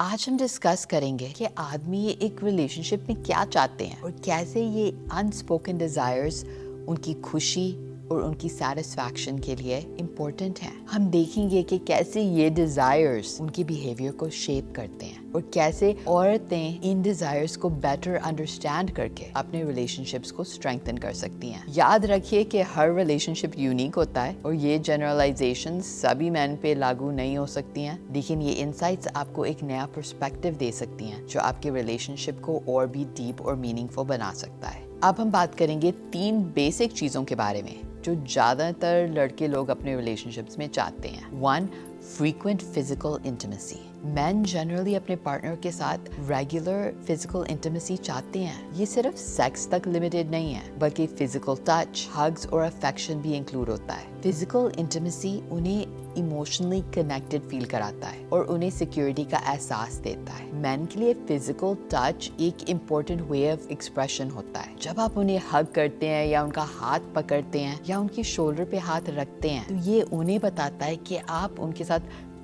آج ہم ڈسکس کریں گے کہ آدمی ایک ریلیشن شپ میں کیا چاہتے ہیں اور کیسے یہ انسپوکن ڈیزائرز ان کی خوشی اور ان کی سیٹسفیکشن کے لیے امپورٹنٹ ہیں. ہم دیکھیں گے کہ کیسے یہ ڈیزائرز ان کی بیہیویئر کو شیپ کرتے ہیں اور کیسے عورتیں ان ڈیزائرز کو بیٹر انڈرسٹینڈ کر کے اپنے ریلیشن شپس کو اسٹرینگتھن کر سکتی ہیں. یاد رکھیے کہ ہر ریلیشن شپ یونیک ہوتا ہے اور یہ جنرلائزیشن سبھی مین پہ لاگو نہیں ہو سکتی ہیں، لیکن یہ انسائٹس آپ کو ایک نیا پرسپیکٹو دے سکتی ہیں جو آپ کے ریلیشن شپ کو اور بھی ڈیپ اور میننگ فل بنا سکتا ہے. اب ہم بات کریں گے 3 بیسک چیزوں کے بارے میں جو زیادہ تر لڑکے لوگ اپنے ریلیشن شپس میں چاہتے ہیں. 1. frequent physical intimacy. مین جنرلی اپنے پارٹنر کے ساتھ ریگولر فزیکل انٹیمیسی چاہتے ہیں. یہ صرف سیکس تک لمیٹڈ نہیں ہے بلکہ فزیکل ٹچ، ہگز اور افیکشن بھی انکلوڈ ہوتا ہے. فزیکل انٹیمیسی انہیں ایموشنلی کنیکٹڈ فیل کراتا ہے اور انہیں سیکیورٹی کا احساس دیتا ہے. مین کے لیے فزیکل ٹچ ایک امپورٹنٹ وے آف ایکسپریشن ہوتا ہے. جب آپ انہیں ہگ کرتے ہیں یا ان کا ہاتھ پکڑتے ہیں یا ان کی شولڈر پہ ہاتھ رکھتے ہیں تو یہ انہیں بتاتا ہے کہ آپ ان کے ساتھ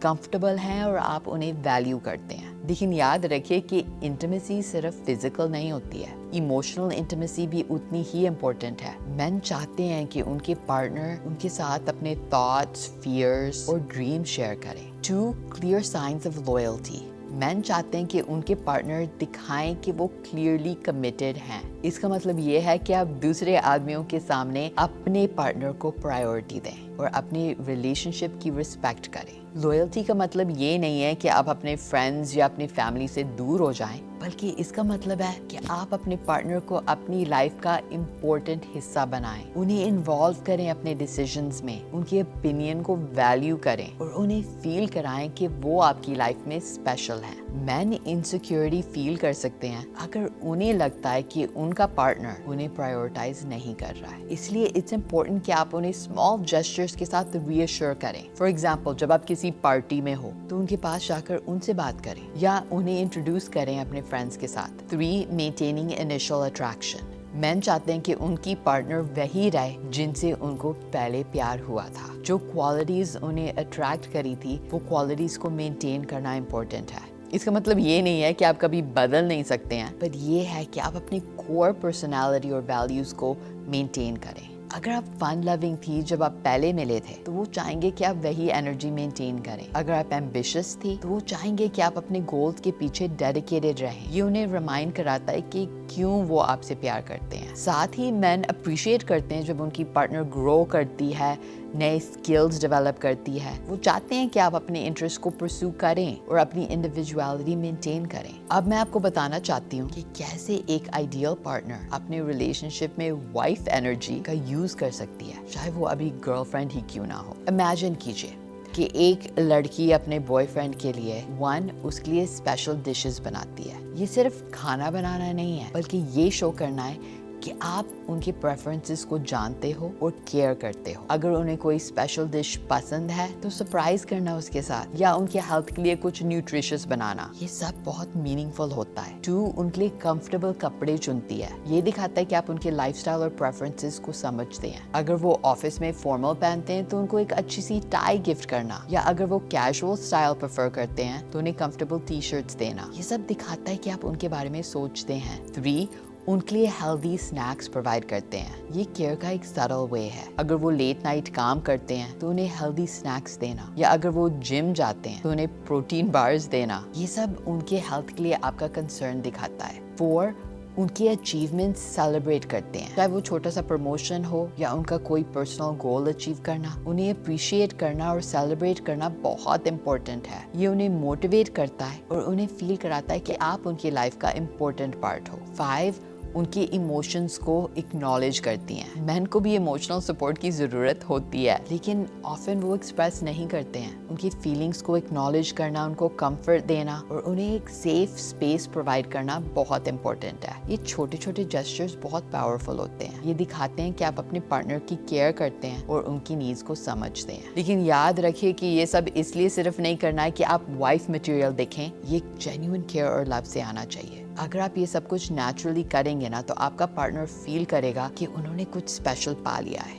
کمفرٹیبل ہیں اور آپ انہیں ویلیو کرتے ہیں. لیکن یاد رکھیے کہ انٹیمیسی صرف فزیکل نہیں ہوتی ہے، ایموشنل انٹیمیسی بھی اتنی ہی امپورٹنٹ ہے. مین چاہتے ہیں کہ ان کے پارٹنر ان کے ساتھ اپنے تھاٹس، فیئرز اور ڈریم شیئر کریں. 2. clear signs of loyalty. مین چاہتے ہیں کہ ان کے پارٹنر دکھائیں کہ وہ کلیئرلی کمیٹڈ ہیں. اس کا مطلب یہ ہے کہ آپ دوسرے آدمیوں کے سامنے اپنے پارٹنر کو پرائیورٹی دیں اور اپنی ریلیشن شپ کی رسپیکٹ کریں. لوئلٹی کا مطلب یہ نہیں ہے کہ آپ اپنے فرینڈز یا اپنی فیملی سے دور ہو جائیں، بلکہ اس کا مطلب ہے کہ آپ اپنے پارٹنر کو اپنی لائف کا امپورٹنٹ حصہ بنائیں، انہیں انوالو کریں اپنے ڈیسیژنز میں، ان کے اوپینین کو ویلیو کریں اور انہیں فیل کرائیں کہ وہ آپ کی لائف میں اسپیشل ہیں. مین انسیکیورٹی فیل کر سکتے ہیں اگر انہیں لگتا ہے کہ ان کا پارٹنر انہیں پرائیورٹائز نہیں کر رہا ہے. اس لیے اٹس امپورٹنٹ کہ آپ انہیں اسمال جسچرز کے ساتھ ری ایشور کریں. فار ایگزامپل، جب آپ کسی پارٹی میں ہو تو ان کے پاس جا کر ان سے بات کریں یا انہیں انٹروڈیوس کریں اپنے فرینڈس کے ساتھ. 3. maintaining initial attraction. مین چاہتے ہیں کہ ان کی پارٹنر وہی رہے جن سے ان کو پہلے پیار ہوا تھا. جو کوالٹیز انہیں اٹریکٹ کری تھی وہ کوالٹیز کو مینٹین کرنا امپورٹنٹ ہے. اس کا مطلب یہ نہیں ہے کہ آپ کبھی بدل نہیں سکتے ہیں، بٹ یہ ہے کہ آپ اپنی کور پرسنالٹی اور ویلیوز کو مینٹین کریں. اگر آپ فن لونگ تھی جب آپ پہلے ملے تھے تو وہ چاہیں گے کہ آپ وہی انرجی مینٹین کریں. اگر آپ ایمبیشس تھی تو وہ چاہیں گے کہ آپ اپنے گولز کے پیچھے ڈیڈیکیٹڈ رہیں. یہ انہیں ریمائنڈ کراتا ہے کہ کیوں وہ آپ سے پیار کرتے ہیں. ساتھ ہی مین اپریشیٹ کرتے ہیں جب ان کی پارٹنر گرو کرتی ہے، نئے اسکلز ڈیولپ کرتی ہے. وہ چاہتے ہیں کہ آپ اپنے انٹرسٹ کو پرسو کریں اور اپنی انڈیویجوالٹی مینٹین کریں. اب میں آپ کو بتانا چاہتی ہوں کہ کیسے ایک آئیڈیل پارٹنر اپنے ریلیشن شپ میں وائف انرجی کا یوز کر سکتی ہے، چاہے وہ ابھی گرل فرینڈ ہی کیوں نہ ہو. امیجن کیجیے کہ ایک لڑکی اپنے بوائے فرینڈ کے لیے اس کے لیے اسپیشل ڈشز بناتی ہے. یہ صرف کھانا بنانا نہیں ہے بلکہ یہ شو کرنا ہے کہ آپ ان کے پریفرنسز کو جانتے ہو اور کیئر کرتے ہو. اگر انہیں کوئی اسپیشل ڈش پسند ہے تو سرپرائز کرنا اس کے ساتھ، یا ان کے ہیلتھ کے لیے کچھ نیوٹریشس بنانا. یہ سب بہت میننگ فل ہوتا ہے. 2. ان کے لیے کمفرٹیبل کپڑے چنتی ہے. یہ دکھاتا ہے کہ آپ ان کے لائف اسٹائل اور پریفرنسز کو سمجھتے ہیں. اگر وہ آفس میں فارمل پہنتے ہیں تو ان کو ایک اچھی سی ٹائی گفٹ کرنا، یا اگر وہ کیجول اسٹائل پریفر کرتے ہیں تو انہیں کمفرٹیبل ٹی شرٹس دینا. یہ سب دکھاتا ہے کہ آپ ان کے بارے میں سوچتے ہیں. 3. ان کے لیے ہیلدی اسنیکس پرووائڈ کرتے ہیں. یہ کیئر کا ایک سٹل وے ہے. اگر وہ لیٹ نائٹ کام کرتے ہیں تو انہیں ہیلدی اسنیکس دینا، یا اگر وہ جم جاتے ہیں تو انہیں پروٹین بارز دینا. یہ سب ان کے ہیلتھ کے لیے آپ کا کنسرن دکھاتا ہے. 4. ان کے اچیومنٹس سیلیبریٹ کرتے ہیں. چاہے وہ چھوٹا سا پروموشن ہو یا ان کا کوئی پرسنل گول اچیو کرنا، انہیں اپریشیٹ کرنا اور سیلیبریٹ کرنا بہت امپورٹنٹ ہے. یہ انہیں موٹیویٹ کرتا ہے اور انہیں فیل کراتا ہے کہ آپ ان کی لائف کا امپورٹنٹ پارٹ ہو. 5. ان کے ایموشنز کو اکنالج کرتی ہیں. مین کو بھی ایموشنل سپورٹ کی ضرورت ہوتی ہے، لیکن آفن وہ ایکسپریس نہیں کرتے ہیں. ان کی فیلنگز کو اکنالج کرنا، ان کو کمفرٹ دینا اور انہیں ایک سیف اسپیس پرووائڈ کرنا بہت امپورٹنٹ ہے. یہ چھوٹے چھوٹے جسچرز بہت پاورفل ہوتے ہیں. یہ دکھاتے ہیں کہ آپ اپنے پارٹنر کی کیئر کرتے ہیں اور ان کی نیڈز کو سمجھتے ہیں. لیکن یاد رکھیے کہ یہ سب اس لیے صرف نہیں کرنا ہے کہ آپ وائف مٹیریل دکھیں. یہ جینیون کیئر اور لو سے آنا چاہیے. اگر آپ یہ سب کچھ نیچرلی کریں گے نا تو آپ کا پارٹنر فیل کرے گا کہ انہوں نے کچھ اسپیشل پا لیا ہے.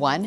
1.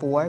4.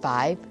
5.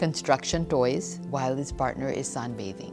construction toys while his partner is sunbathing.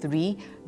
3.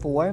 4.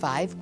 5.